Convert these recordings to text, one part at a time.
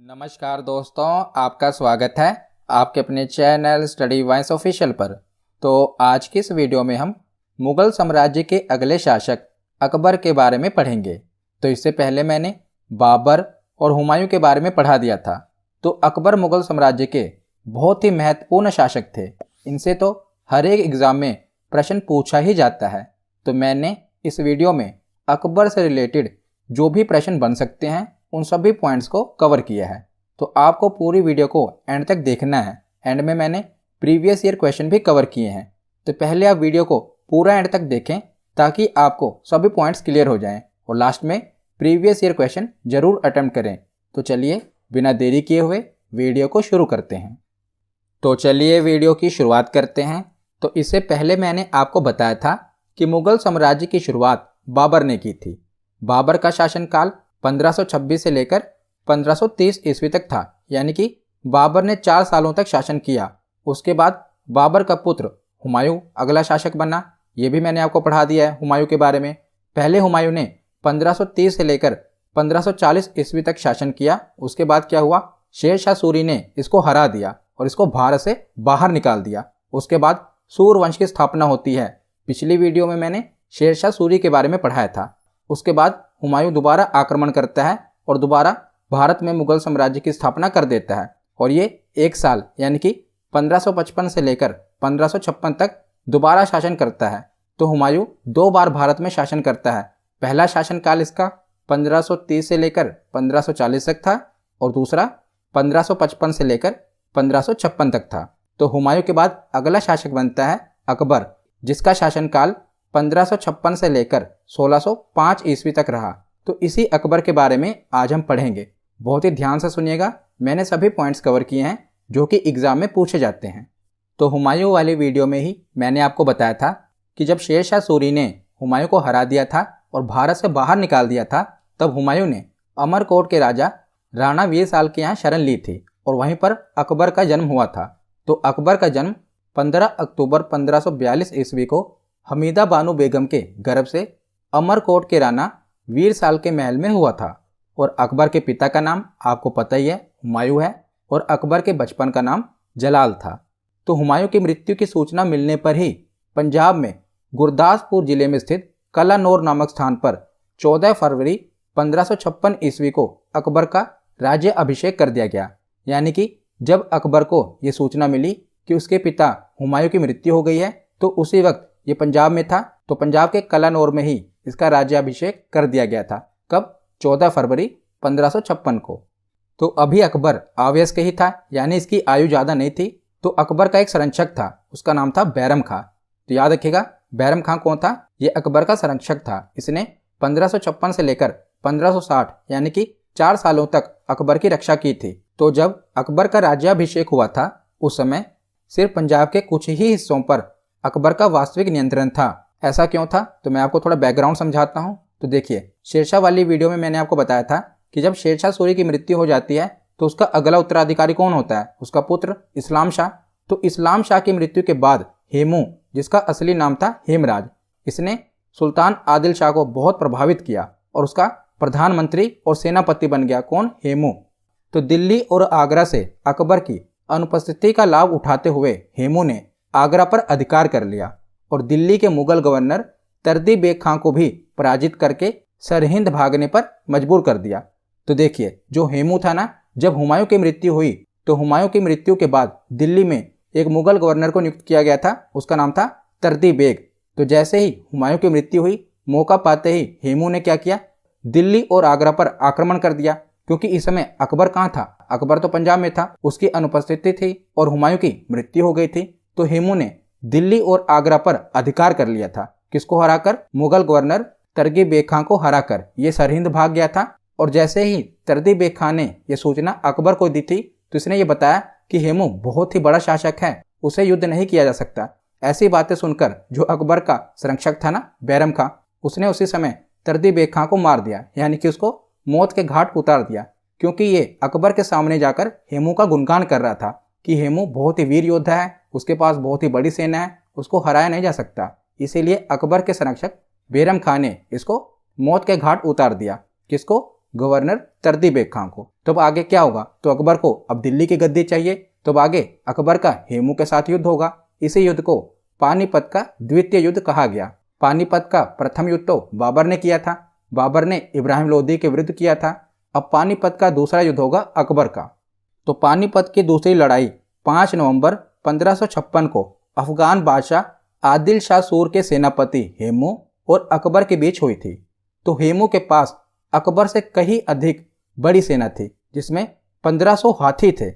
नमस्कार दोस्तों, आपका स्वागत है आपके अपने चैनल स्टडी वाइस ऑफिशियल पर। तो आज की इस वीडियो में हम मुगल साम्राज्य के अगले शासक अकबर के बारे में पढ़ेंगे। तो इससे पहले मैंने बाबर और हुमायूं के बारे में पढ़ा दिया था। तो अकबर मुगल साम्राज्य के बहुत ही महत्वपूर्ण शासक थे। इनसे तो हर एक एग्ज़ाम में प्रश्न पूछा ही जाता है। तो मैंने इस वीडियो में अकबर से रिलेटेड जो भी प्रश्न बन सकते हैं उन सभी पॉइंट्स को कवर किया है। तो आपको पूरी वीडियो को एंड तक देखना है। एंड में मैंने प्रीवियस ईयर क्वेश्चन भी कवर किए हैं। तो पहले आप वीडियो को पूरा एंड तक देखें ताकि आपको सभी पॉइंट्स क्लियर हो जाएं और लास्ट में प्रीवियस ईयर क्वेश्चन जरूर अटेम्प्ट करें। तो चलिए बिना देरी किए हुए वीडियो को शुरू करते हैं। तो चलिए वीडियो की शुरुआत करते हैं। तो इससे पहले मैंने आपको बताया था कि मुगल साम्राज्य की शुरुआत बाबर ने की थी। बाबर का शासनकाल 1526 से लेकर 1530 ईस्वी तक था, यानी कि बाबर ने 4 सालों तक शासन किया। उसके बाद बाबर का पुत्र हुमायूं अगला शासक बना। ये भी मैंने आपको पढ़ा दिया है हुमायूं के बारे में। पहले हुमायूं ने 1530 से लेकर 1540 ईस्वी तक शासन किया। उसके बाद क्या हुआ, शेर शाह सूरी ने इसको हरा दिया और इसको भारत से बाहर निकाल दिया। उसके बाद सूरवंश की स्थापना होती है। पिछली वीडियो में मैंने शेर शाह सूरी के बारे में पढ़ाया था। उसके बाद हुमायूं दोबारा आक्रमण करता है और दोबारा भारत में मुगल साम्राज्य की स्थापना कर देता है। और ये 1 साल यानी कि 1555 से लेकर 1556 तक दोबारा शासन करता है। तो हुमायूं 2 बार भारत में शासन करता है। पहला शासनकाल इसका 1530 से लेकर 1540 तक था और दूसरा 1555 से लेकर 1556 तक था। तो हुमायूं के बाद अगला शासक बनता है अकबर, जिसका शासनकाल 1556 से लेकर 1605 ईस्वी तक रहा। तो इसी अकबर के बारे में आज हम पढ़ेंगे। बहुत ही ध्यान से सुनिएगा, मैंने सभी पॉइंट्स कवर किए हैं जो कि एग्जाम में पूछे जाते हैं। तो हुमायूं वाली वीडियो में ही मैंने आपको बताया था कि जब शेर शाह सूरी ने हुमायूं को हरा दिया था और भारत से बाहर निकाल दिया था, तब हुमायूं ने अमरकोट के राजा राणा वीर साल के यहाँ शरण ली थी और वहीं पर अकबर का जन्म हुआ था। तो अकबर का जन्म 15 अक्टूबर 1542 ईस्वी को हमीदा बानो बेगम के गर्भ से अमरकोट के राणा वीर साल के महल में हुआ था। और अकबर के पिता का नाम आपको पता ही है, हुमायूं है, और अकबर के बचपन का नाम जलाल था। तो हुमायूं की मृत्यु की सूचना मिलने पर ही पंजाब में गुरदासपुर जिले में स्थित कलानौर नामक स्थान पर 14 फरवरी 1556 ईस्वी को अकबर का राज्य अभिषेक कर दिया गया। यानी कि जब अकबर को ये सूचना मिली कि उसके पिता हुमायूं की मृत्यु हो गई है, तो उसी वक्त ये पंजाब में था। तो पंजाब के कलानौर में ही इसका राज्याभिषेक कर दिया गया था। कब? 14 फरवरी 1556 को। तो अभी अकबर अवयस्क ही था, यानी इसकी आयु ज़्यादा नहीं थी। तो अकबर का एक संरक्षक था, उसका नाम था बैरम खां। तो याद रखिएगा, बैरम खां कौन था? ये अकबर का संरक्षक था। इसने 1556 से लेकर 1560 यानी कि 4 सालों तक अकबर की रक्षा की थी। तो जब अकबर का राज्याभिषेक हुआ था, उस समय सिर्फ पंजाब के कुछ ही हिस्सों पर अकबर का वास्तविक नियंत्रण था। ऐसा क्यों था? तो मैं आपको थोड़ा बैकग्राउंड समझाता हूँ। तो देखिए, शेरशाह वाली वीडियो में मैंने आपको बताया था कि जब शेरशाह सूरी की मृत्यु हो जाती है तो उसका अगला उत्तराधिकारी कौन होता है? उसका पुत्र इस्लाम शाह। तो इस्लाम शाह की मृत्यु के बाद हेमू, जिसका असली नाम था हेमराज, इसने सुल्तान आदिल शाह को बहुत प्रभावित किया और उसका प्रधानमंत्री और सेनापति बन गया। कौन? हेमू। तो दिल्ली और आगरा से अकबर की अनुपस्थिति का लाभ उठाते हुए हेमू ने आगरा पर अधिकार कर लिया और दिल्ली के मुगल गवर्नर तर्दी बेग खां को भी पराजित करके सरहिंद भागने पर मजबूर कर दिया। तो देखिए, जो हेमू था ना, जब हुमायूं की मृत्यु हुई तो हुमायूं की मृत्यु के बाद दिल्ली में एक मुगल गवर्नर को नियुक्त किया गया था, उसका नाम था तर्दी बेग। तो जैसे ही हुमायूं की मृत्यु हुई, मौका पाते ही हेमू ने क्या किया, दिल्ली और आगरा पर आक्रमण कर दिया। क्योंकि इस समय अकबर कहाँ था? अकबर तो पंजाब में था, उसकी अनुपस्थिति थी और हुमायूं की मृत्यु हो गई थी। तो हेमू ने दिल्ली और आगरा पर अधिकार कर लिया था। किसको हराकर? मुगल गवर्नर तर्गी बेग खां को हराकर ये सरहिंद भाग गया था। और जैसे ही तर्दी बेग खां ने यह सूचना अकबर को दी थी, तो इसने ये बताया कि हेमू बहुत ही बड़ा शासक है, उसे युद्ध नहीं किया जा सकता। ऐसी बातें सुनकर जो अकबर का संरक्षक था ना, बैरम खां, उसने उसी समय तर्दी बेग खां को मार दिया, यानी कि उसको मौत के घाट उतार दिया। क्योंकि ये अकबर के सामने जाकर हेमू का गुणगान कर रहा था कि हेमू बहुत ही वीर योद्धा है, उसके पास बहुत ही बड़ी सेना है, उसको हराया नहीं जा सकता। इसीलिए अकबर के संरक्षक बैरम खां ने इसको मौत के घाट उतार दिया। किसको? गवर्नर तरदी बेग खां को। तो अब आगे क्या होगा, तो अकबर को अब दिल्ली की गद्दी चाहिए। तो अब आगे अकबर का हेमू के साथ युद्ध होगा। इसी युद्ध को पानीपत का द्वितीय युद्ध कहा गया। पानीपत का प्रथम युद्ध तो बाबर ने किया था, बाबर ने इब्राहिम लोदी के विरुद्ध किया था। अब पानीपत का दूसरा युद्ध होगा अकबर का। तो पानीपत की दूसरी लड़ाई 5 नवंबर 1556 को अफगान बादशाह आदिल शाह सूर के सेनापति हेमू और अकबर के बीच हुई थी। तो हेमू के पास अकबर से कहीं अधिक बड़ी सेना थी, जिसमें 1500 हाथी थे।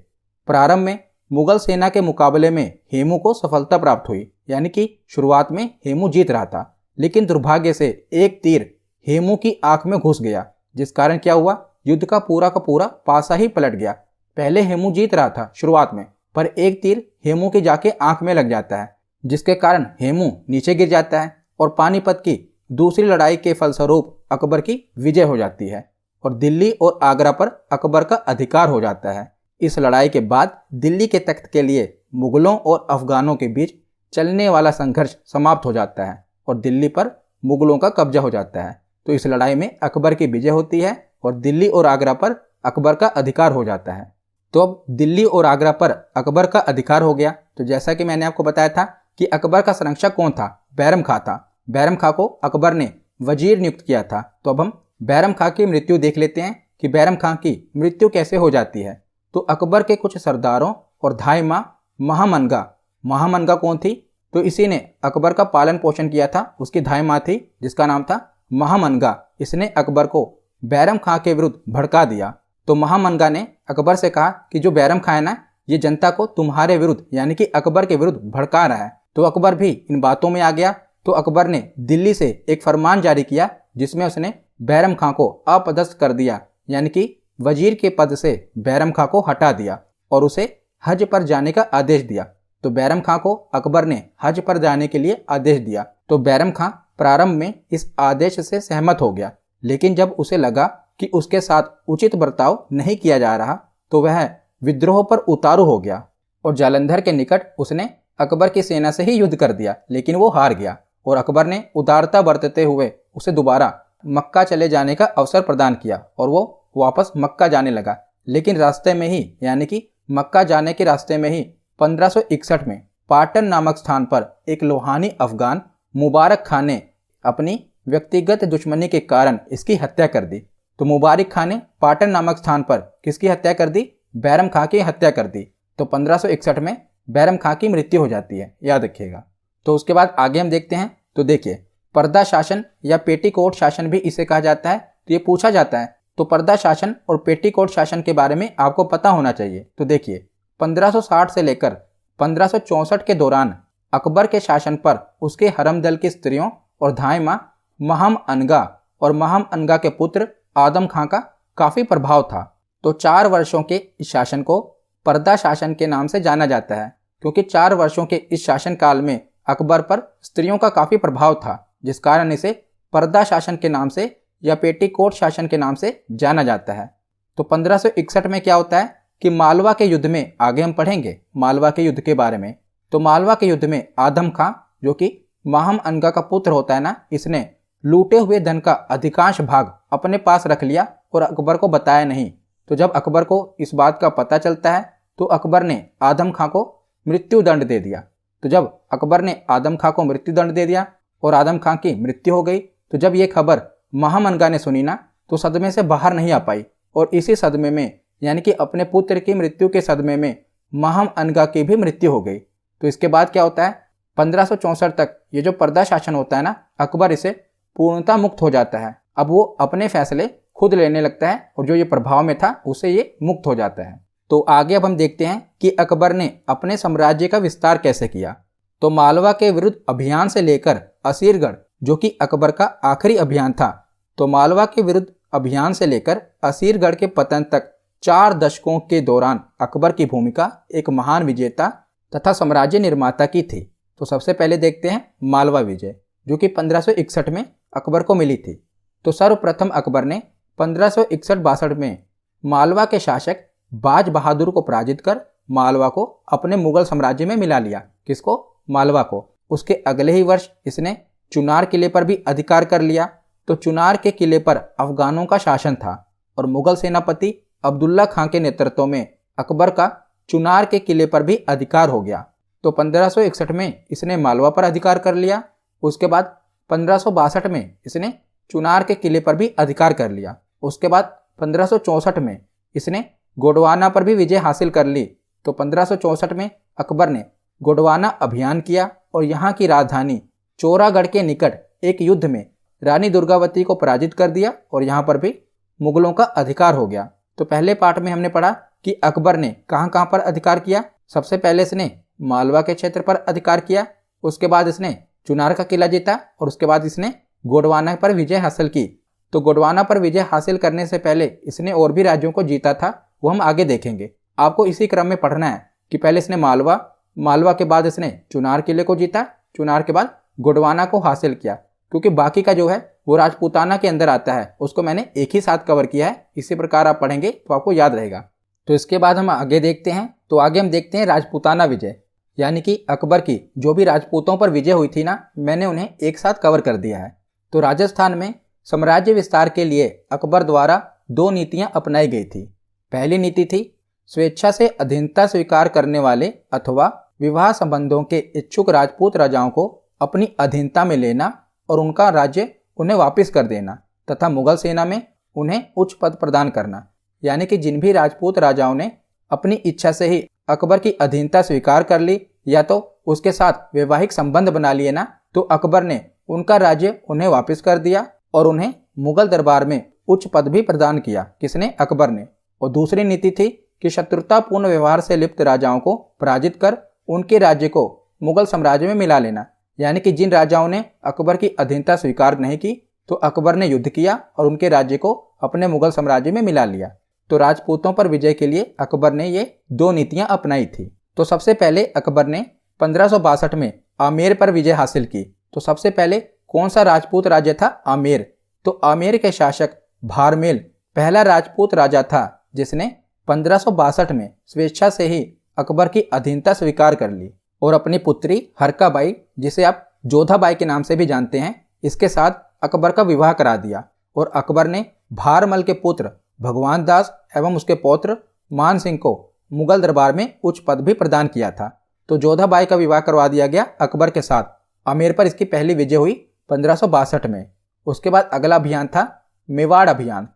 प्रारंभ में मुगल सेना के मुकाबले में हेमू को सफलता प्राप्त हुई, यानी कि शुरुआत में हेमू जीत रहा था, लेकिन दुर्भाग्य से एक तीर हेमू की आंख में घुस गया, जिस कारण क्या हुआ, युद्ध का पूरा पासा ही पलट गया। पहले हेमू जीत रहा था शुरुआत में, पर एक तीर हेमू की जाके आंख में लग जाता है, जिसके कारण हेमू नीचे गिर जाता है और पानीपत की दूसरी लड़ाई के फलस्वरूप अकबर की विजय हो जाती है और दिल्ली और आगरा पर अकबर का अधिकार हो जाता है। इस लड़ाई के बाद दिल्ली के तख्त के लिए मुगलों और अफगानों के बीच चलने वाला संघर्ष समाप्त हो जाता है और दिल्ली पर मुगलों का कब्जा हो जाता है। तो इस लड़ाई में अकबर की विजय होती है और दिल्ली और आगरा पर अकबर का अधिकार हो जाता है। तो अब दिल्ली और आगरा पर अकबर का अधिकार हो गया। तो जैसा कि मैंने आपको बताया था कि अकबर का संरक्षक कौन था, बैरम खां था। बैरम खां को अकबर ने वजीर नियुक्त किया था। तो अब हम बैरम खां की मृत्यु देख लेते हैं कि बैरम खां की मृत्यु कैसे हो जाती है। तो अकबर के कुछ सरदारों और धाई माँ महामनगा कौन थी, तो इसी ने अकबर का पालन पोषण किया था। उसकी धाई माँ थी जिसका नाम था महामनगा। इसने अकबर को बैरम खां के विरुद्ध भड़का दिया। तो महामनगा ने अकबर से कहा कि जो बैरम खां है ना, ये जनता को तुम्हारे विरुद्ध यानी कि अकबर के विरुद्ध भड़का रहा है। तो अकबर भी इन बातों में आ गया। तो अकबर ने दिल्ली से एक फरमान जारी किया जिसमें उसने बैरम खां को अपदस्थ कर दिया, यानी कि वजीर के पद से बैरम खां को हटा दिया और उसे हज पर जाने का आदेश दिया। तो बैरम खां को अकबर ने हज पर जाने के लिए आदेश दिया। तो बैरम खां प्रारंभ में इस आदेश से सहमत हो गया, लेकिन जब उसे लगा कि उसके साथ उचित बर्ताव नहीं किया जा रहा तो वह विद्रोह पर उतारू हो गया और जालंधर के निकट उसने अकबर की सेना से ही युद्ध कर दिया, लेकिन वो हार गया और अकबर ने उदारता बरतते हुए उसे दोबारा मक्का चले जाने का अवसर प्रदान किया और वो वापस मक्का जाने लगा। लेकिन रास्ते में ही यानी कि मक्का जाने के रास्ते में ही 1561 में पाटन नामक स्थान पर एक लोहानी अफगान मुबारक खां ने अपनी व्यक्तिगत दुश्मनी के कारण इसकी हत्या कर दी। तो मुबारक खां ने पाटन नामक स्थान पर किसकी हत्या कर दी, बैरम खां की हत्या कर दी। तो 1561 में बैरम खां की मृत्यु हो जाती है, याद रखिएगा। तो उसके बाद आगे हम देखते हैं। तो देखिए, पर्दा शासन या पेटीकोट शासन भी इसे कहा जाता है। तो ये पूछा जाता है, तो पर्दा शासन और पेटीकोट शासन के बारे में आपको पता होना चाहिए। तो देखिए, 1560 से लेकर 1564 के दौरान अकबर के शासन पर उसके हरम दल की स्त्रियों और धाई माँ महम अनगा और महम अनगा के पुत्र आदम खां का काफ़ी प्रभाव था। तो 4 वर्षों के इस शासन को पर्दा शासन के नाम से जाना जाता है, क्योंकि 4 वर्षों के इस शासन काल में अकबर पर स्त्रियों का काफ़ी प्रभाव था, जिस कारण इसे पर्दा शासन के नाम से या पेटीकोट शासन के नाम से जाना जाता है। तो 1561 में क्या होता है कि मालवा के युद्ध में, आगे हम पढ़ेंगे मालवा के युद्ध के बारे में। तो मालवा के युद्ध में आदम खां, जो कि महम अनगा का पुत्र होता है ना, इसने लूटे हुए धन का अधिकांश भाग अपने पास रख लिया और अकबर को बताया नहीं। तो जब अकबर को इस बात का पता चलता है तो अकबर ने आदम खां को मृत्यु दंड दे दिया। तो जब अकबर ने आदम खां को मृत्यु दंड दे दिया और आदम खां की मृत्यु हो गई, तो जब ये खबर महम अनगा ने सुनी ना, तो सदमे से बाहर नहीं आ पाई और इसी सदमे में यानी कि अपने पुत्र की मृत्यु के सदमे में महम अनगा की भी मृत्यु हो गई। तो इसके बाद क्या होता है, 1564 तक ये जो पर्दा शासन होता है ना, अकबर इसे पूर्णतः मुक्त हो जाता है। अब वो अपने फैसले खुद लेने लगता है और जो ये प्रभाव में था उससे ये मुक्त हो जाता है। तो आगे अब हम देखते हैं कि अकबर ने अपने साम्राज्य का विस्तार कैसे किया। तो मालवा के विरुद्ध अभियान से लेकर असीरगढ़, जो कि अकबर का आखिरी अभियान था, तो मालवा के विरुद्ध अभियान से लेकर असीरगढ़ के पतन तक 4 दशकों के दौरान अकबर की भूमिका एक महान विजेता तथा साम्राज्य निर्माता की थी। तो सबसे पहले देखते हैं मालवा विजय, जो कि 1561 में अकबर को मिली थी। तो सर्वप्रथम अकबर ने 1561-62 में मालवा के शासक बाज बहादुर को पराजित कर मालवा को अपने मुगल साम्राज्य में मिला लिया। किसको? मालवा को। उसके अगले ही वर्ष इसने चुनार किले पर भी अधिकार कर लिया। तो चुनार के किले पर अफगानों का शासन था और मुगल सेनापति अब्दुल्ला खां के नेतृत्व में अकबर का चुनार के किले पर भी अधिकार हो गया। तो 1561 में इसने मालवा पर अधिकार कर लिया। उसके बाद 1562 में इसने चुनार के किले पर भी अधिकार कर लिया। उसके बाद 1564 में इसने गोंडवाना पर भी विजय हासिल कर ली। तो 1564 में अकबर ने गोंडवाना अभियान किया और यहाँ की राजधानी चौरागढ़ के निकट एक युद्ध में रानी दुर्गावती को पराजित कर दिया और यहाँ पर भी मुगलों का अधिकार हो गया। तो पहले पार्ट में हमने पढ़ा कि अकबर ने कहाँ कहाँ पर अधिकार किया। सबसे पहले इसने मालवा के क्षेत्र पर अधिकार किया, उसके बाद इसने चुनार का किला जीता और उसके बाद इसने गोंडवाना पर विजय हासिल की। तो गोंडवाना पर विजय हासिल करने से पहले इसने और भी राज्यों को जीता था, वो हम आगे देखेंगे। आपको इसी क्रम में पढ़ना है कि पहले इसने मालवा के बाद इसने चुनार किले को जीता, चुनार के बाद गोंडवाना को हासिल किया, क्योंकि बाकी का जो है वो राजपूताना के अंदर आता है, उसको मैंने एक ही साथ कवर किया है। इसी प्रकार आप पढ़ेंगे तो आपको याद रहेगा। तो इसके बाद हम आगे देखते हैं। तो आगे हम देखते हैं राजपूताना विजय, यानी कि अकबर की जो भी राजपूतों पर विजय हुई थी ना, मैंने उन्हें एक साथ कवर कर दिया है। तो राजस्थान में साम्राज्य विस्तार के लिए अकबर द्वारा 2 नीतियां अपनाई गई थी। पहली नीति थी स्वेच्छा से अधीनता स्वीकार करने वाले अथवा विवाह संबंधों के इच्छुक राजपूत राजाओं को अपनी अधीनता में लेना और उनका राज्य उन्हें वापस कर देना, तथा मुगल सेना में उन्हें उच्च पद प्रदान करना। यानी कि जिन भी राजपूत राजाओं ने अपनी इच्छा से ही अकबर की अधीनता स्वीकार कर ली या तो उसके साथ वैवाहिक संबंध बना लिए ना, तो अकबर ने उनका राज्य उन्हें वापस कर दिया और उन्हें मुगल दरबार में उच्च पद भी प्रदान किया। किसने? अकबर ने। और दूसरी नीति थी कि शत्रुतापूर्ण व्यवहार से लिप्त राजाओं को पराजित कर उनके राज्य को मुगल साम्राज्य में मिला लेना। यानी कि जिन राजाओं ने अकबर की अधीनता स्वीकार नहीं की, तो अकबर ने युद्ध किया और उनके राज्य को अपने मुगल साम्राज्य में मिला लिया। तो राजपूतों पर विजय के लिए अकबर ने ये 2 नीतियां अपनाई थी। तो सबसे पहले अकबर ने 1562 में आमेर पर विजय हासिल की। तो सबसे पहले कौन सा राजपूत राज्य था? आमेर। तो आमेर के शासक भारमेल पहला राजपूत राजा था जिसने 1562 में स्वेच्छा से ही अकबर की अधीनता स्वीकार कर ली और अपनी पुत्री हरकाबाई, जिसे आप जोधाबाई के नाम से भी जानते हैं, इसके साथ अकबर का विवाह करा दिया। और अकबर ने भारमल के पुत्र भगवान दास एवं उसके पौत्र मान सिंह को मुगल दरबार में उच्च पद भी प्रदान किया था। तो जोधाबाई का विवाह करवा दिया गया अकबर के साथ। आमेर पर इसकी पहली विजय हुई 1562 में। उसके बाद अगला अभियान था मेवाड़ अभियान।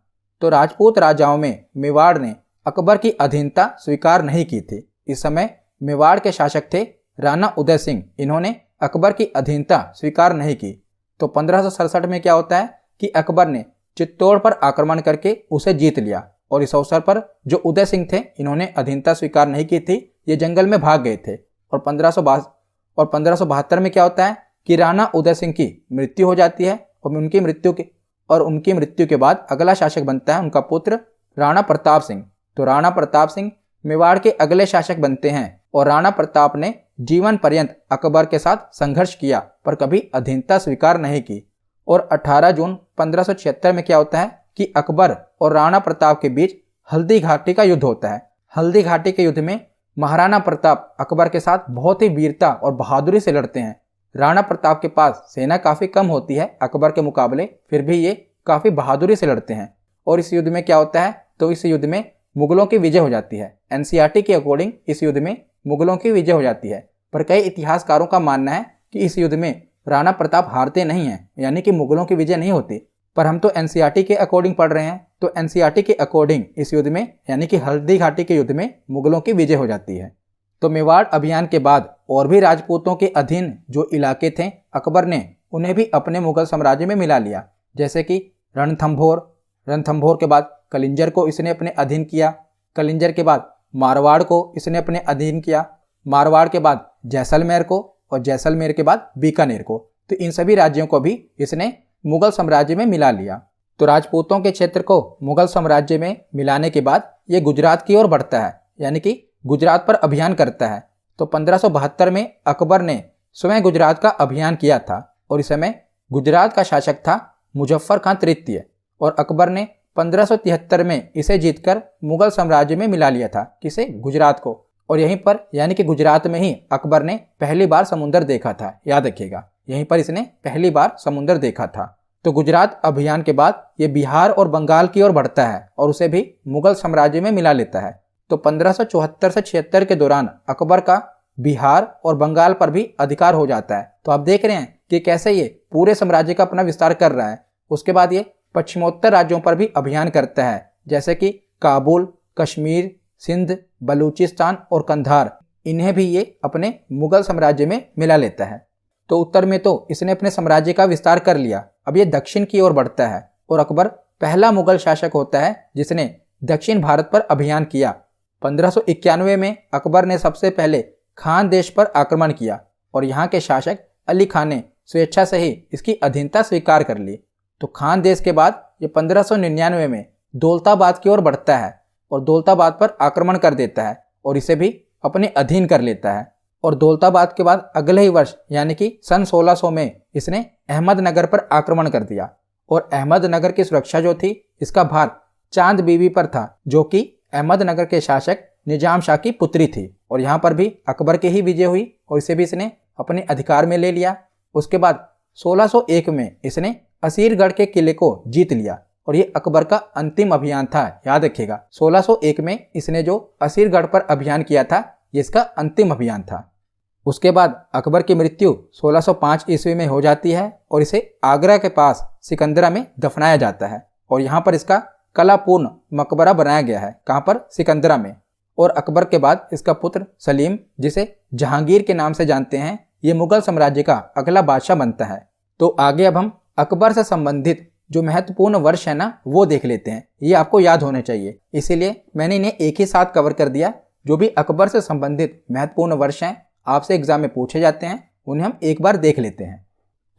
तो राजपूत राजाओं में मेवाड़ ने अकबर की अधीनता स्वीकार नहीं की थी। इस समय मेवाड़ के शासक थे राणा उदय सिंह। इन्होंने अकबर की अधीनता स्वीकार नहीं की। तो 1567 में क्या होता है कि अकबर ने चित्तौड़ पर आक्रमण करके उसे जीत लिया और इस अवसर पर जो उदय सिंह थे, इन्होंने अधीनता स्वीकार नहीं की थी, ये जंगल में भाग गए थे। और 1572 में क्या होता है कि राणा उदय सिंह की मृत्यु हो जाती है और उनकी मृत्यु के बाद अगला शासक बनता है उनका पुत्र राणा प्रताप सिंह। तो राणा प्रताप सिंह मेवाड़ के अगले शासक बनते हैं और राणा प्रताप ने जीवन पर्यंत अकबर के साथ संघर्ष किया पर कभी अधीनता स्वीकार नहीं की। और 18 जून 1576 में क्या होता है कि अकबर और राणा प्रताप के बीच हल्दी घाटी का युद्ध होता है। हल्दी घाटी के युद्ध में महाराणा प्रताप अकबर के साथ बहुत ही वीरता और बहादुरी से लड़ते हैं। राणा प्रताप के पास सेना काफ़ी कम होती है अकबर के मुकाबले, फिर भी ये काफ़ी बहादुरी से लड़ते हैं। और इस युद्ध में क्या होता है, तो इस युद्ध में मुगलों की विजय हो जाती है। एनसीईआरटी के अकॉर्डिंग इस युद्ध में मुगलों की विजय हो जाती है, पर कई इतिहासकारों का मानना है कि इस युद्ध में राणा प्रताप हारते नहीं हैं, यानी कि मुगलों की विजय नहीं होती। पर हम तो एनसीईआरटी के अकॉर्डिंग पढ़ रहे हैं, तो एनसीईआरटी के अकॉर्डिंग इस युद्ध में यानी कि हल्दी घाटी के युद्ध में मुगलों की विजय हो जाती है। तो मेवाड़ अभियान के बाद और भी राजपूतों के अधीन जो इलाके थे, अकबर ने उन्हें भी अपने मुगल साम्राज्य में मिला लिया। जैसे कि रणथंभौर के बाद कलिंजर को इसने अपने अधीन किया, कलिंजर के बाद मारवाड़ को इसने अपने अधीन किया, मारवाड़ के बाद जैसलमेर को और जैसलमेर के बाद बीकानेर को। तो इन सभी राज्यों को भी इसने मुगल साम्राज्य में मिला लिया। तो राजपूतों के क्षेत्र को मुगल साम्राज्य में मिलाने के बाद ये गुजरात की ओर बढ़ता है, यानी कि गुजरात पर अभियान करता है। तो 1572 में अकबर ने स्वयं गुजरात का अभियान किया था और इस समय गुजरात का शासक था मुजफ्फर खां तृतीय और अकबर ने 1573 में इसे जीतकर मुगल साम्राज्य में मिला लिया था। किसे? गुजरात को। और यहीं पर यानी कि गुजरात में ही अकबर ने पहली बार समुंदर देखा था, याद रखिएगा, यहीं पर इसने पहली बार समुंदर देखा था। तो गुजरात अभियान के बाद ये बिहार और बंगाल की ओर बढ़ता है और उसे भी मुगल साम्राज्य में मिला लेता है। तो 1574 से 76 के दौरान अकबर का बिहार और बंगाल पर भी अधिकार हो जाता है। तो आप देख रहे हैं कि कैसे ये पूरे साम्राज्य का अपना विस्तार कर रहा है। उसके बाद ये पश्चिमोत्तर राज्यों पर भी अभियान करता है, जैसे कि काबुल, कश्मीर, सिंध, बलूचिस्तान और कंधार, इन्हें भी ये अपने मुगल साम्राज्य में मिला लेता है। तो उत्तर में तो इसने अपने साम्राज्य का विस्तार कर लिया, अब ये दक्षिण की ओर बढ़ता है और अकबर पहला मुगल शासक होता है जिसने दक्षिण भारत पर अभियान किया। 1591 में अकबर ने सबसे पहले खान देश पर आक्रमण किया और यहाँ के शासक अली खान ने स्वेच्छा से ही इसकी अधीनता स्वीकार कर ली। तो खान देश के बाद ये 1599 में दौलताबाद की ओर बढ़ता है और दौलताबाद पर आक्रमण कर देता है और इसे भी अपने अधीन कर लेता है। और दौलताबाद के बाद अगले ही वर्ष यानी कि सन 1600 में इसने अहमदनगर पर आक्रमण कर दिया और अहमदनगर की सुरक्षा जो थी इसका भार चांद बीबी पर था, जो कि अहमदनगर के शासक निजाम शाह की पुत्री थी। और यहाँ पर भी अकबर की ही विजय हुई और इसे भी इसने अपने अधिकार में ले लिया। उसके बाद 1601 में इसने असीरगढ़ के किले को जीत लिया और ये अकबर का अंतिम अभियान था, याद रखिएगा। 1601 में इसने जो असीरगढ़ पर अभियान किया था ये इसका अंतिम अभियान था। उसके बाद अकबर की मृत्यु 1605 ईस्वी में हो जाती है और इसे आगरा के पास सिकंदरा में दफनाया जाता है और यहाँ पर इसका कलापूर्ण मकबरा बनाया गया है। कहाँ पर? सिकंदरा में। और अकबर के बाद इसका पुत्र सलीम, जिसे जहांगीर के नाम से जानते हैं, ये मुगल साम्राज्य का अगला बादशाह बनता है। तो आगे अब हम अकबर से संबंधित जो महत्वपूर्ण वर्ष है ना वो देख लेते हैं। ये आपको याद होने चाहिए, इसीलिए मैंने इन्हें एक ही साथ कवर कर दिया। जो भी अकबर से संबंधित महत्वपूर्ण वर्ष हैं आपसे एग्जाम में पूछे जाते हैं, उन्हें हम एक बार देख लेते हैं।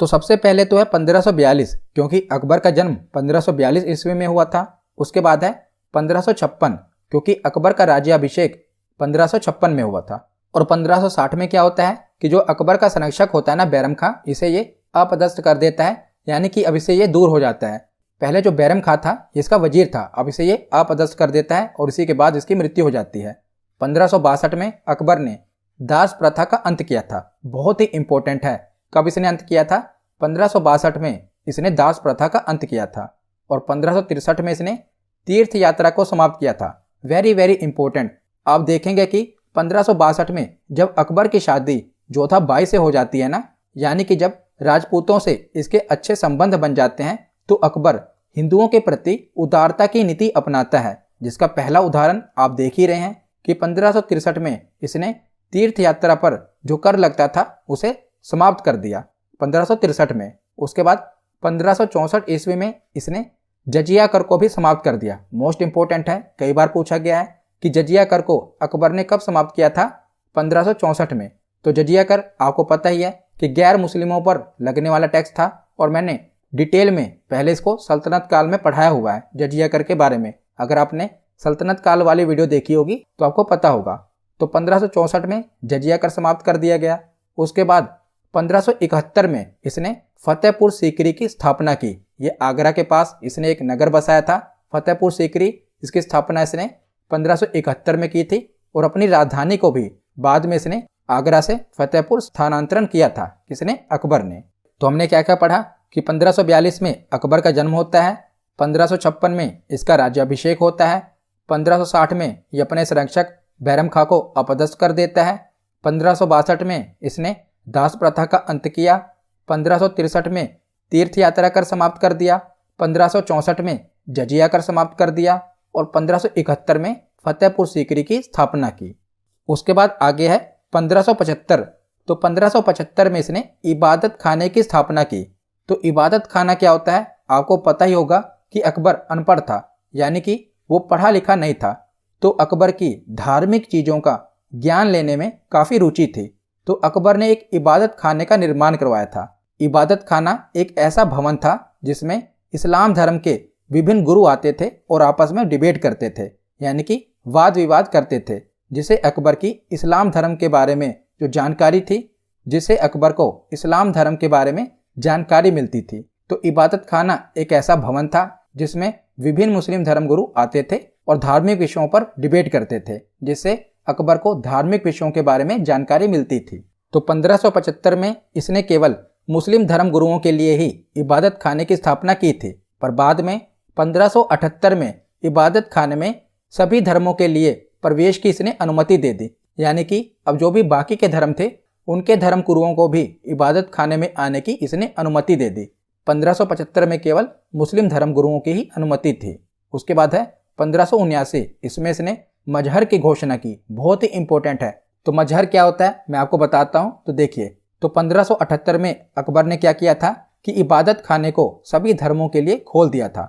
तो सबसे पहले तो है 1542, क्योंकि अकबर का जन्म 1542 ईस्वी में हुआ था। उसके बाद है 1556, क्योंकि अकबर का राज्याभिषेक 1556 में हुआ था। और 1560 में क्या होता है कि जो अकबर का संरक्षक होता है ना बैरम खां, इसे ये अपदस्थ कर देता है, यानी कि अब इसे ये दूर हो जाता है। पहले जो बैरम खां था इसका वजीर था, अब इसे ये अपदस्थ कर देता है और इसी के बाद इसकी मृत्यु हो जाती है। 1562 में अकबर ने दास प्रथा का अंत किया था। बहुत ही इंपॉर्टेंट है, कब इसने अंत किया था? 1562 में इसने दास प्रथा का अंत किया था। और 1563 में इसने तीर्थ यात्रा को समाप्त किया था। Very very important. आप देखेंगे कि 1562 में जब अकबर की शादी जोधा बाई से हो जाती है ना, यानी कि जब राजपूतों से इसके अच्छे संबंध बन जाते हैं, तो अकबर हिंदुओं के प्रति उदारता की नीति अपनाता है, जिसका पहला उदाहरण आप देख ही रहे हैं कि 1563 में इसने तीर्थ यात्रा पर जो कर लगता था उसे समाप्त कर दिया 1563 में। उसके बाद 1564 ईस्वी में इसने जजिया कर को भी समाप्त कर दिया। मोस्ट इंपॉर्टेंट है, कई बार पूछा गया है कि जजिया कर को अकबर ने कब समाप्त किया था? 1564 में। तो जजिया कर आपको पता ही है कि गैर मुस्लिमों पर लगने वाला टैक्स था और मैंने डिटेल में पहले इसको सल्तनत काल में पढ़ाया हुआ है जजिया कर के बारे में। अगर आपने सल्तनत काल वाली वीडियो देखी होगी तो आपको पता होगा। तो 1564 में जजिया कर समाप्त कर दिया गया। उसके बाद 1571 में इसने फतेहपुर सीकरी की स्थापना की। ये आगरा के पास इसने एक नगर बसाया था फतेहपुर सीकरी। इसकी स्थापना इसने 1571 में की थी और अपनी राजधानी को भी बाद में इसने आगरा से फतेहपुर स्थानांतरण किया था। किसने? अकबर ने। तो हमने क्या क्या पढ़ा कि 1542 में अकबर का जन्म होता है, 1556 में इसका राज्याभिषेक होता है, 1560 में ये अपने संरक्षक बैरम खां को अपदस्थ कर देता है, 1562 में इसने दास प्रथा का अंत किया, 1563 में तीर्थ यात्रा कर समाप्त कर दिया, 1564 में जजिया कर समाप्त कर दिया और 1571 में फतेहपुर सीकरी की स्थापना की। उसके बाद आगे है 1575। तो 1575 में इसने इबादत खाने की स्थापना की। तो इबादत खाना क्या होता है आपको पता ही होगा कि अकबर अनपढ़ था, यानी कि वो पढ़ा लिखा नहीं था। तो अकबर की धार्मिक चीज़ों का ज्ञान लेने में काफ़ी रुचि थी। तो अकबर ने एक इबादत खाने का निर्माण करवाया था। इबादत खाना एक ऐसा भवन था जिसमें इस्लाम धर्म के विभिन्न गुरु आते थे और आपस में डिबेट करते थे, यानी कि वाद विवाद करते थे, जिसे अकबर की इस्लाम धर्म के बारे में जो जानकारी थी, जिसे अकबर को इस्लाम धर्म के बारे में जानकारी मिलती थी। तो इबादत खाना एक ऐसा भवन था जिसमें विभिन्न मुस्लिम धर्मगुरु आते थे और धार्मिक विषयों पर डिबेट करते थे, जिससे अकबर को धार्मिक विषयों के बारे में जानकारी मिलती थी। तो 1575 में इसने केवल मुस्लिम धर्म गुरुओं के लिए ही इबादत खाने की स्थापना की थी, पर बाद में 1578 में इबादत खाने में सभी धर्मों के लिए प्रवेश की इसने अनुमति दे दी। यानी कि अब जो भी बाकी के धर्म थे उनके धर्म गुरुओं को भी इबादत खाने में आने की इसने अनुमति दे दी। 1575 में केवल मुस्लिम धर्म गुरुओं की ही अनुमति थी। उसके बाद है 1579, इसमें इसने मजहर की घोषणा की। बहुत ही इंपॉर्टेंट है। तो मजहर क्या होता है मैं आपको बताता हूँ। तो देखिए, तो 1578 में अकबर ने क्या किया था कि इबादत खाने को सभी धर्मों के लिए खोल दिया था।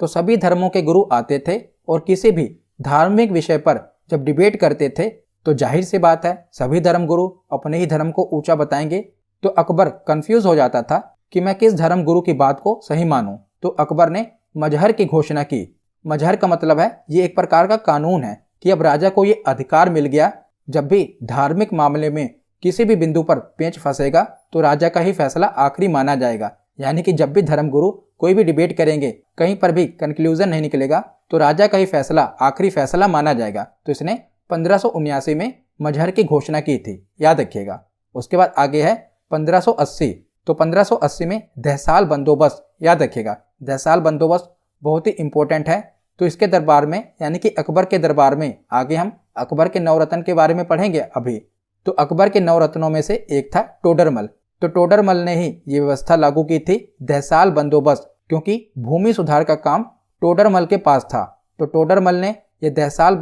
तो सभी धर्मों के गुरु आते थे और किसी भी धार्मिक विषय पर जब डिबेट करते थे तो जाहिर सी बात है सभी धर्म गुरु अपने ही धर्म को ऊंचा बताएंगे। तो अकबर कंफ्यूज हो जाता था कि मैं किस धर्म गुरु की बात को सही मानूं। तो अकबर ने मजहर की घोषणा की। मजहर का मतलब है ये एक प्रकार का कानून है कि अब राजा को ये अधिकार मिल गया, जब भी धार्मिक मामले में किसी भी बिंदु पर पेंच फंसेगा तो राजा का ही फैसला आखिरी माना जाएगा। यानी कि जब भी धर्म गुरु कोई भी डिबेट करेंगे, कहीं पर भी कंक्लूजन नहीं निकलेगा तो राजा का ही फैसला आखिरी फैसला माना जाएगा। तो इसने 1579 में मजहर की घोषणा की थी, याद रखिएगा। उसके बाद आगे है 1580। तो 1580 में दहसाल बंदोबस्त, याद रखिएगा। दहसाल बंदोबस्त बहुत ही इंपॉर्टेंट है। तो इसके दरबार में यानी कि अकबर के दरबार में आगे हम अकबर के नवरत्न के बारे में पढ़ेंगे अभी। तो अकबर के नवरत्नों में से एक था टोडरमल। तो टोडरमल ने ही ये व्यवस्था लागू की थी, दहसाल बंदोबस्त, क्योंकि भूमि सुधार का काम टोडरमल के पास था। तो टोडरमल ने ये दहसाल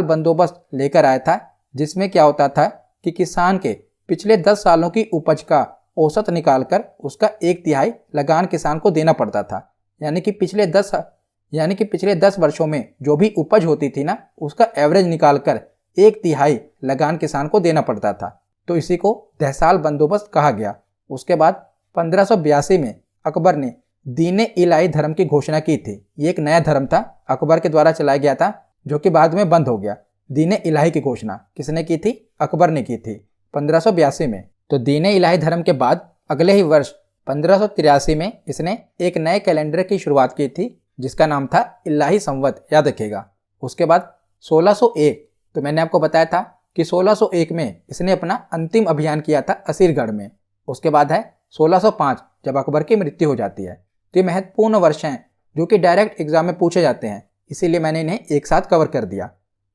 बंदोबस्त लेकर आया था, जिसमें क्या होता था कि किसान के पिछले 10 सालों की उपज का औसत निकालकर उसका 1/3 लगान किसान को देना पड़ता था। यानी कि पिछले 10 वर्षों में जो भी उपज होती थी ना, उसका एवरेज निकालकर 1/3 लगान किसान को देना पड़ता था। तो इसी को दहसाल बंदोबस्त कहा गया। उसके बाद 1582 में अकबर ने दीन इलाही धर्म की घोषणा की थी। ये एक नया धर्म था, अकबर के द्वारा चलाया गया था, जो कि बाद में बंद हो गया। दीन इलाही की घोषणा किसने की थी? अकबर ने की थी 1582 में। तो दीन इलाही धर्म के बाद अगले ही वर्ष 1583 में इसने एक नए कैलेंडर की शुरुआत की थी, जिसका नाम था इलाही संवत, याद रखिएगा। उसके बाद 1601, तो मैंने आपको बताया था कि 1601 में इसने अपना अंतिम अभियान किया था असीरगढ़ में। उसके बाद है 1605, जब अकबर की मृत्यु हो जाती है। तो ये महत्वपूर्ण वर्ष हैं जो कि डायरेक्ट एग्जाम में पूछे जाते हैं, इसीलिए मैंने इन्हें एक साथ कवर कर दिया।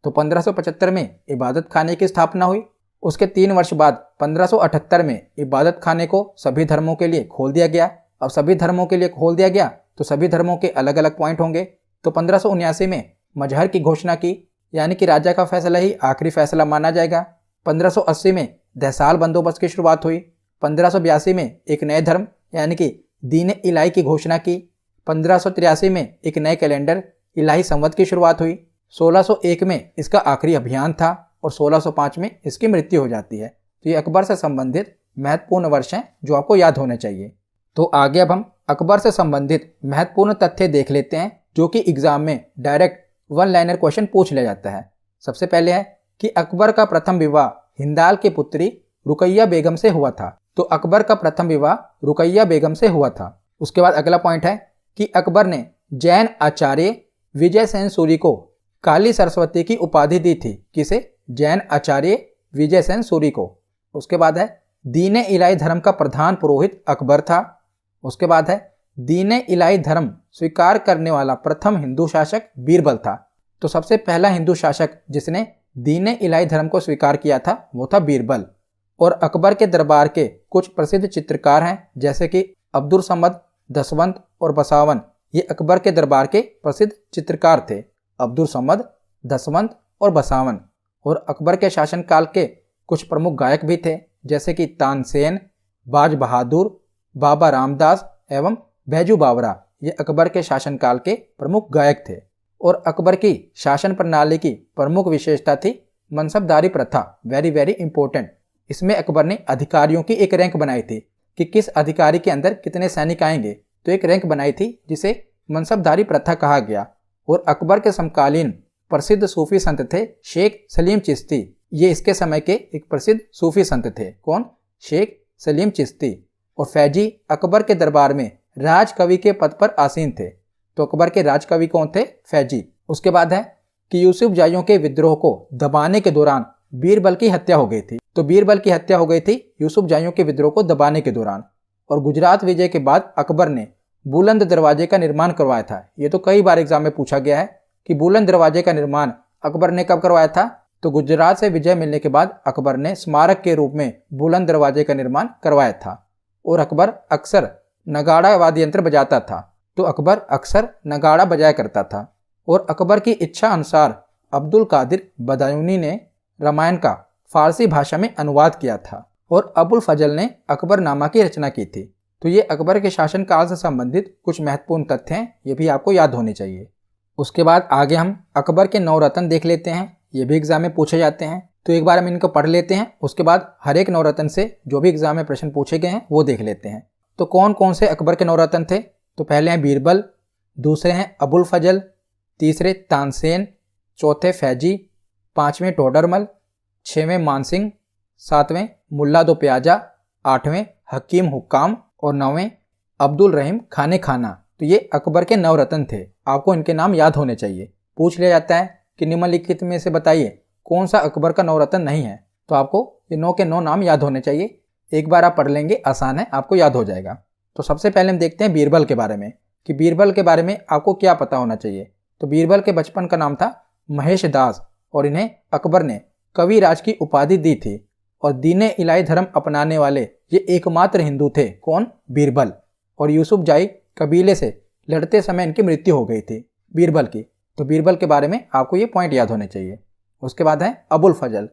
तो 1575 में इबादत खाने की स्थापना हुई। उसके 3 वर्ष बाद 1578 में इबादत खाने को सभी धर्मों के लिए खोल दिया गया। अब सभी धर्मों के लिए खोल दिया गया तो सभी धर्मों के अलग अलग पॉइंट होंगे। तो 1579 में मजहर की घोषणा की, यानी कि राजा का फैसला ही आखिरी फैसला माना जाएगा। 1580 में दहसाल बंदोबस्त की शुरुआत हुई। 1582 में एक नए धर्म यानी कि दीन इलाही की घोषणा की। 1583 में एक नए कैलेंडर इलाही संवत की शुरुआत हुई। 1601 में इसका आखिरी अभियान था और 1605 में इसकी मृत्यु हो जाती है। तो ये अकबर से संबंधित महत्वपूर्ण वर्ष हैं जो आपको याद होने चाहिए। तो आगे अब हम अकबर से संबंधित महत्वपूर्ण तथ्य देख लेते हैं, जो कि एग्जाम में डायरेक्ट 1 लाइनर क्वेश्चन पूछ लिया जाता है। सबसे पहले है कि अकबर का प्रथम विवाह हिंदाल की पुत्री रुकैया बेगम से हुआ था। तो अकबर का प्रथम विवाह रुकैया बेगम से हुआ था। उसके बाद अगला पॉइंट है कि अकबर ने जैन आचार्य विजय सेन सूरी को काली सरस्वती की उपाधि दी थी। किसे? जैन आचार्य विजय सेन सूरी को। उसके बाद है दीन इलाही धर्म का प्रधान पुरोहित अकबर था। उसके बाद है दीन इलाही धर्म स्वीकार करने वाला प्रथम हिंदू शासक बीरबल था। तो सबसे पहला हिंदू शासक जिसने दीन इलाही धर्म को स्वीकार किया था वो था बीरबल। और अकबर के दरबार के कुछ प्रसिद्ध चित्रकार हैं, जैसे कि अब्दुल समद, दसवंत और बसावन। ये अकबर के दरबार के प्रसिद्ध चित्रकार थे, अब्दुल समद, दसवंत और बसावन। और अकबर के शासनकाल के कुछ प्रमुख गायक भी थे, जैसे कि तानसेन, बाज बहादुर, बाबा रामदास एवं बैजू बावरा। ये अकबर के शासनकाल के प्रमुख गायक थे। और अकबर की शासन प्रणाली की प्रमुख विशेषता थी मनसबदारी प्रथा। Very very important. इसमें अकबर ने अधिकारियों की एक रैंक बनाई थी कि किस अधिकारी के अंदर कितने सैनिक आएंगे। तो एक रैंक बनाई थी जिसे मनसबदारी प्रथा कहा गया। और अकबर के समकालीन प्रसिद्ध सूफी संत थे शेख सलीम चिश्ती। ये इसके समय के एक प्रसिद्ध सूफी संत थे। कौन? शेख सलीम चिश्ती। और फैजी अकबर के दरबार में राजकवि के पद पर आसीन थे। तो अकबर के राजकवि कौन थे? फैजी। उसके बाद है कि यूसुफ जाइयों के विद्रोह को दबाने के दौरान बीरबल की हत्या हो गई थी। तो बीरबल की हत्या हो गई थी यूसुफजाइयों के विद्रोह को दबाने के दौरान। और गुजरात विजय के बाद अकबर ने बुलंद दरवाजे का निर्माण करवाया था। ये तो कई बार एग्जाम में पूछा गया है कि बुलंद दरवाजे का निर्माण अकबर ने कब करवाया था। तो गुजरात से विजय मिलने के बाद अकबर ने स्मारक के रूप में बुलंद दरवाजे का निर्माण करवाया था। और अकबर अक्सर नगाड़ा वाद्य यंत्र बजाता था, तो अकबर अक्सर नगाड़ा बजाया करता था। और अकबर की इच्छा अनुसार अब्दुल कादिर बदायूनी ने रामायण का फारसी भाषा में अनुवाद किया था और अबुल फजल ने अकबरनामा की रचना की थी। तो ये अकबर के शासनकाल से संबंधित कुछ महत्वपूर्ण तथ्य हैं, ये भी आपको याद होने चाहिए। उसके बाद आगे हम अकबर के 9 रत्न देख लेते हैं, ये भी एग्जाम में पूछे जाते हैं। तो एक बार हम इनको पढ़ लेते हैं, उसके बाद हर एक 9 रत्न से जो भी एग्जाम में प्रश्न पूछे गए हैं वो देख लेते हैं। तो कौन कौन से अकबर के 9 रत्न थे? तो पहले हैं बीरबल, दूसरे हैं अबुल फजल, तीसरे तानसेन, चौथे फैजी, 5वें टोडरमल, 6वें मानसिंह, 7वें मुल्ला दो प्याजा, 8वें हकीम हुक्काम और 9वें अब्दुल रहीम खाने खाना। तो ये अकबर के 9 रत्न थे, आपको इनके नाम याद होने चाहिए। पूछ लिया जाता है कि निम्नलिखित में से बताइए कौन सा अकबर का 9 रत्न नहीं है, तो आपको ये 9 के 9 नाम याद होने चाहिए। एक बार आप पढ़ लेंगे, आसान है, आपको याद हो जाएगा। तो सबसे पहले हम देखते हैं बीरबल के बारे में कि बीरबल के बारे में आपको क्या पता होना चाहिए। तो बीरबल के बचपन का नाम था महेश दास और इन्हें अकबर ने कविराज की उपाधि दी थी। और दीने इलाही धर्म अपनाने वाले ये एकमात्र हिंदू थे। कौन? बीरबल। और यूसुफजाई कबीले से लड़ते समय इनकी मृत्यु हो गई थी बीरबल की। तो बीरबल के बारे में आपको ये पॉइंट याद होने चाहिए। उसके बाद है अबुल फजल।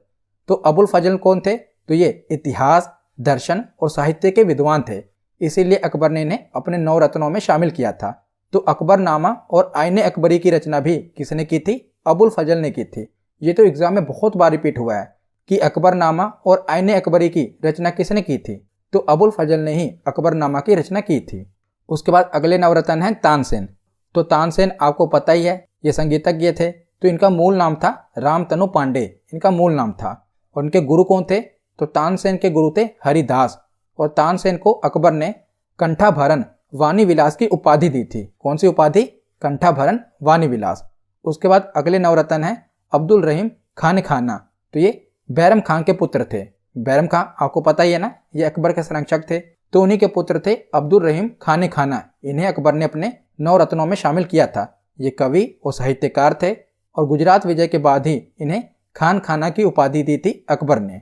तो अबुल फजल कौन थे? तो ये इतिहास, दर्शन और साहित्य के विद्वान थे, इसीलिए अकबर ने इन्हें अपने 9 रत्नों में शामिल किया था। तो अकबरनामा और आईने अकबरी की रचना भी किसने की थी? अबुल फजल ने की थी। ये तो एग्जाम में बहुत बार रिपीट हुआ है कि अकबरनामा और आईने अकबरी की रचना किसने की थी? तो अबुल फजल ने ही अकबरनामा की रचना की थी। उसके बाद अगले 9 रत्न हैं तानसेन। तो तानसेन आपको पता ही है, ये संगीतज्ञ थे। तो इनका मूल नाम था रामतनु पांडे, इनका मूल नाम था। और इनके गुरु कौन थे? तो तानसेन के गुरु थे हरिदास। और तानसेन को अकबर ने कंठाभरण वाणी विलास की उपाधि दी थी। कौन सी उपाधि? कंठाभरण वाणी विलास। उसके बाद अगले 9 रत्न हैं अब्दुल रहीम खाने खाना। तो ये बैरम खान के पुत्र थे। बैरम खान आपको पता ही है ना, ये अकबर के संरक्षक थे। तो उन्हीं के पुत्र थे अब्दुल रहीम खाने खाना। इन्हें अकबर ने अपने 9 रत्नों में शामिल किया था। ये कवि और साहित्यकार थे और गुजरात विजय के बाद ही इन्हें खान खाना की उपाधि दी थी अकबर ने।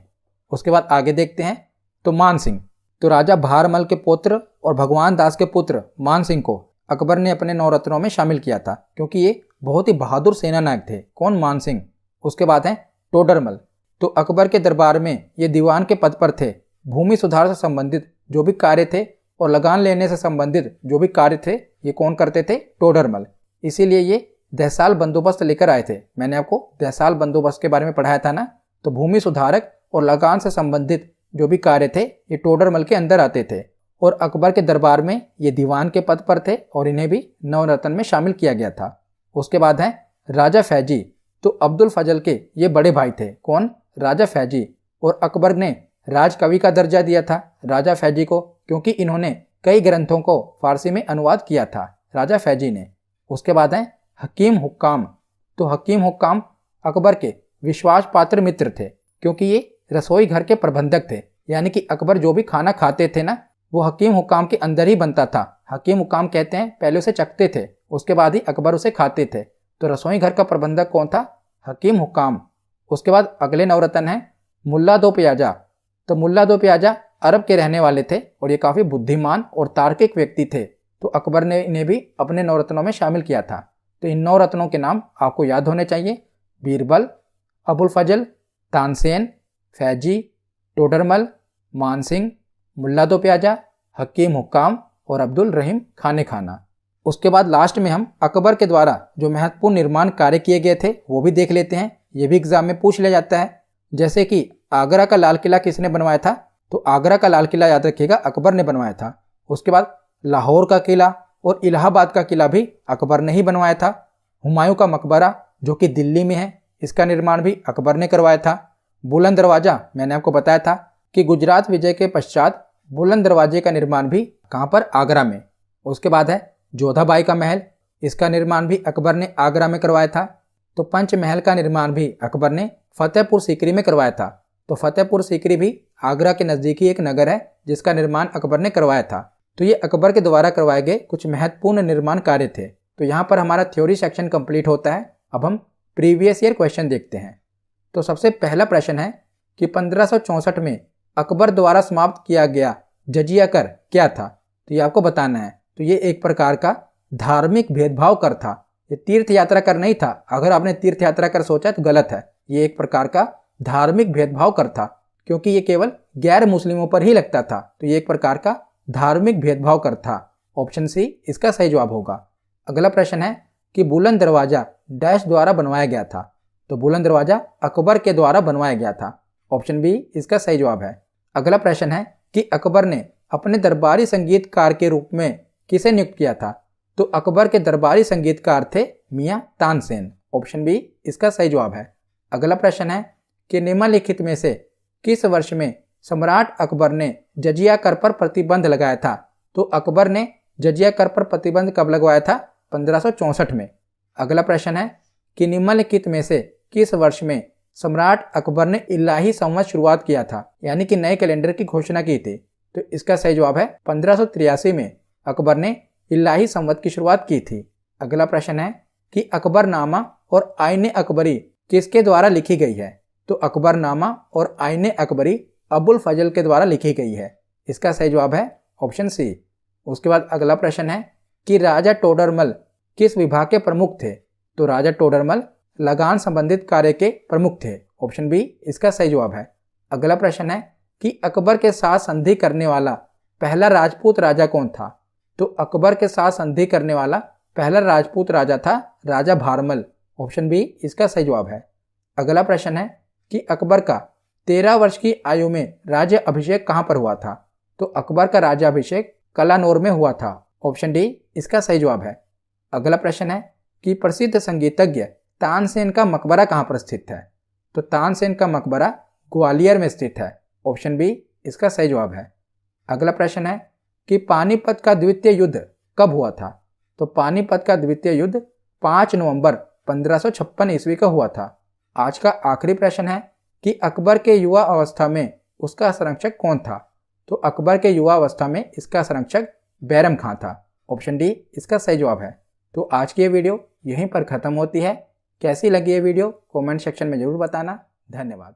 उसके बाद आगे देखते हैं तो मानसिंह। तो राजा भारमल के पुत्र और भगवान दास के पुत्र मानसिंह को अकबर ने अपने 9 रत्नों में शामिल किया था, क्योंकि ये बहुत ही बहादुर सेना नायक थे। कौन? मानसिंह। उसके बाद है टोडरमल। तो अकबर के दरबार में ये दीवान के पद पर थे। भूमि सुधार से संबंधित जो भी कार्य थे और लगान लेने से संबंधित जो भी कार्य थे, ये कौन करते थे? टोडरमल। इसीलिए ये दहसाल बंदोबस्त लेकर आए थे। मैंने आपको दहसाल बंदोबस्त के बारे में पढ़ाया था ना। तो भूमि सुधारक और लगान से संबंधित जो भी कार्य थे ये टोडरमल के अंदर आते थे। और अकबर के दरबार में ये दीवान के पद पर थे और इन्हें भी 9 रत्न में शामिल किया गया था। उसके बाद है राजा फैजी। तो अब्दुल फजल के ये बड़े भाई थे। कौन? राजा फैजी। और अकबर ने राजकवि का दर्जा दिया था राजा फैजी को, क्योंकि इन्होंने कई ग्रंथों को फारसी में अनुवाद किया था राजा फैजी ने। उसके बाद है हकीम हुक्काम। तो हकीम हुक्काम अकबर के विश्वास पात्र मित्र थे, क्योंकि ये रसोई घर के प्रबंधक थे। यानी कि अकबर जो भी खाना खाते थे ना, वो हकीम हुक्काम के अंदर ही बनता था। हकीम हुक्काम कहते हैं पहले उसे चखते थे, उसके बाद ही अकबर उसे खाते थे। तो रसोई घर का प्रबंधक कौन था? हकीम हुक्काम। उसके बाद अगले 9 रत्न हैं मुल्ला दो प्याजा। तो मुल्ला दो प्याजा अरब के रहने वाले थे और ये काफ़ी बुद्धिमान और तार्किक व्यक्ति थे। तो अकबर ने इन्हें भी अपने 9 रत्नों में शामिल किया था। तो इन 9 रत्नों के नाम आपको याद होने चाहिए। बीरबल, अबुल फजल, तानसेन, फैजी, टोडरमल, मानसिंह, मुल्ला दो प्याजा, हकीम हुक्काम और अब्दुल रहीम खाने खाना। उसके बाद लास्ट में हम अकबर के द्वारा जो महत्वपूर्ण निर्माण कार्य किए गए थे वो भी देख लेते हैं। ये भी एग्जाम में पूछ लिया जाता है। जैसे कि आगरा का लाल किला किसने बनवाया था? तो आगरा का लाल किला याद रखिएगा अकबर ने बनवाया था। उसके बाद लाहौर का किला और इलाहाबाद का किला भी अकबर ने ही बनवाया था। हुमायूं का मकबरा जो कि दिल्ली में है, इसका निर्माण भी अकबर ने करवाया था। बुलंद दरवाजा मैंने आपको बताया था कि गुजरात विजय के पश्चात बुलंद दरवाजे का निर्माण भी कहाँ पर? आगरा में। उसके बाद है जोधाबाई का महल, इसका निर्माण भी अकबर ने आगरा में करवाया था। तो पंचमहल का निर्माण भी अकबर ने फतेहपुर सीकरी में करवाया था। तो फतेहपुर सीकरी भी आगरा के नज़दीकी एक नगर है जिसका निर्माण अकबर ने करवाया था। तो ये अकबर के द्वारा करवाए गए कुछ महत्वपूर्ण निर्माण कार्य थे। तो यहाँ पर हमारा थ्योरी सेक्शन कंप्लीट होता है। अब हम प्रीवियस ईयर क्वेश्चन देखते हैं। तो सबसे पहला प्रश्न है कि 1564 में अकबर द्वारा समाप्त किया गया जजिया कर क्या था? तो ये आपको बताना है। तो ये एक प्रकार का धार्मिक भेदभाव कर था। ये तीर्थ यात्रा कर नहीं था। अगर आपने तीर्थ यात्रा कर सोचा तो गलत है। ये एक प्रकार का धार्मिक भेदभाव कर था, क्योंकि ये केवल गैर मुस्लिमों पर ही लगता था। तो ये एक प्रकार का धार्मिक भेदभाव कर था। ऑप्शन सी इसका सही जवाब होगा। अगला प्रश्न है कि बुलंद दरवाजा डैश द्वारा बनवाया गया था? तो बुलंद दरवाजा अकबर के द्वारा बनवाया गया था। ऑप्शन बी इसका सही जवाब है। अगला प्रश्न है कि अकबर ने अपने दरबारी संगीतकार के रूप में किसे नियुक्त किया था? तो अकबर के दरबारी संगीतकार थे मियां तानसेन। ऑप्शन बी इसका सही जवाब है। अगला प्रश्न है कि निम्नलिखित में से किस वर्ष में सम्राट अकबर ने जजिया कर पर प्रतिबंध लगाया था? तो अकबर ने जजिया कर पर प्रतिबंध कब लगवाया था? 1564 में। अगला प्रश्न है कि निम्नलिखित में से किस वर्ष में सम्राट अकबर ने इलाही संवत शुरुआत किया था, यानी कि नए कैलेंडर की घोषणा की थी? तो इसका सही जवाब है 1583 में अकबर ने इलाही संवत की शुरुआत की थी। अगला प्रश्न है कि अकबरनामा और आईने अकबरी किसके द्वारा लिखी गई है? तो अकबरनामा और आईने अकबरी अबुल फजल के द्वारा लिखी गई है। इसका सही जवाब है ऑप्शन सी। उसके बाद अगला प्रश्न है कि राजा टोडरमल किस विभाग के प्रमुख थे? तो राजा टोडरमल लगान संबंधित कार्य के प्रमुख थे। ऑप्शन बी इसका सही जवाब है। अगला प्रश्न है कि अकबर के साथ संधि करने वाला पहला राजपूत राजा कौन था? तो अकबर के साथ संधि करने वाला पहला राजपूत राजा था राजा भारमल। ऑप्शन बी इसका सही जवाब है। अगला प्रश्न है कि अकबर का 13 वर्ष की आयु में राज्य अभिषेक कहाँ पर हुआ था? तो अकबर का राज्याभिषेक कलानौर में हुआ था। ऑप्शन डी इसका सही जवाब है। अगला प्रश्न है कि प्रसिद्ध संगीतज्ञ तानसेन का मकबरा कहाँ पर स्थित है? तो तानसेन का मकबरा ग्वालियर में स्थित है। ऑप्शन बी इसका सही जवाब है। अगला प्रश्न है कि पानीपत का द्वितीय युद्ध कब हुआ था? तो पानीपत का द्वितीय युद्ध 5 नवंबर 1556 ईस्वी का हुआ था। आज का आखिरी प्रश्न है कि अकबर के युवा अवस्था में उसका संरक्षक कौन था? तो अकबर के युवा अवस्था में इसका संरक्षक बैरम खां था। ऑप्शन डी इसका सही जवाब है। तो आज की ये वीडियो यहीं पर ख़त्म होती है। कैसी लगी ये वीडियो कमेंट सेक्शन में ज़रूर बताना। धन्यवाद।